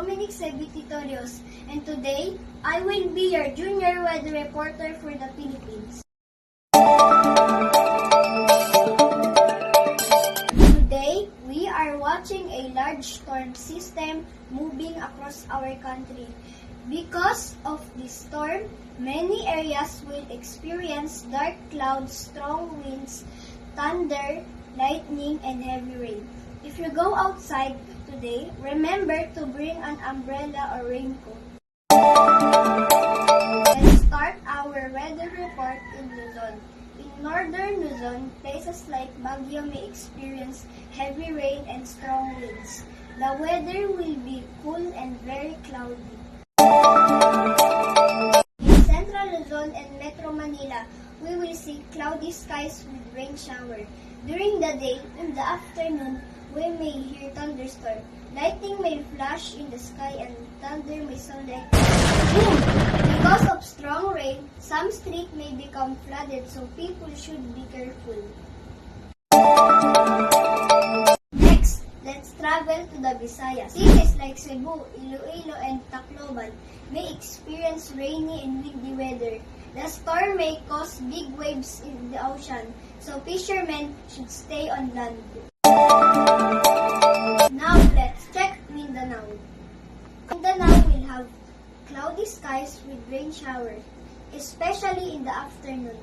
Dominic Sebititorios, and today I will be your junior weather reporter for the Philippines. Today, we are watching a large storm system moving across our country. Because of this storm, many areas will experience dark clouds, strong winds, thunder, lightning, and heavy rain. If you go outside today, remember to bring an umbrella or raincoat. Let's start our weather report in Luzon. In northern Luzon, places like Baguio may experience heavy rain and strong winds. The weather will be cool and very cloudy. In central Luzon and Metro Manila, we will see cloudy skies with rain shower. During the day, in the afternoon, we may hear thunderstorm. Lightning may flash in the sky and thunder may sound like boom! Because of strong rain, some streets may become flooded, so people should be careful. Next, let's travel to the Visayas. Cities like Cebu, Iloilo, and Tacloban may experience rainy and windy weather. The storm may cause big waves in the ocean, so fishermen should stay on land. Now let's check Mindanao. Mindanao will have cloudy skies with rain showers, especially in the afternoon.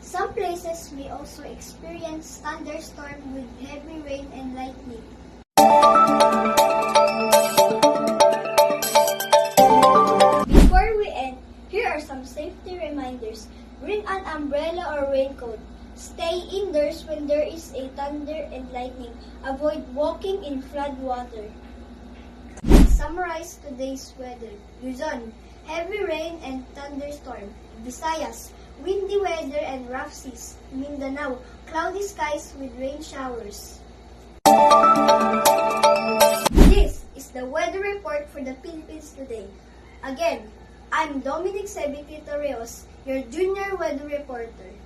Some places may also experience thunderstorm with heavy rain and lightning. Before we end, here are some safety reminders. Bring an umbrella or raincoat. Stay indoors when there is a thunder and lightning. Avoid walking in flood water. Let's summarize today's weather. Luzon, heavy rain and thunderstorm. Visayas, windy weather and rough seas. Mindanao, cloudy skies with rain showers. This is the weather report for the Philippines today. Again, I'm Dominic Sebititorios, your junior weather reporter.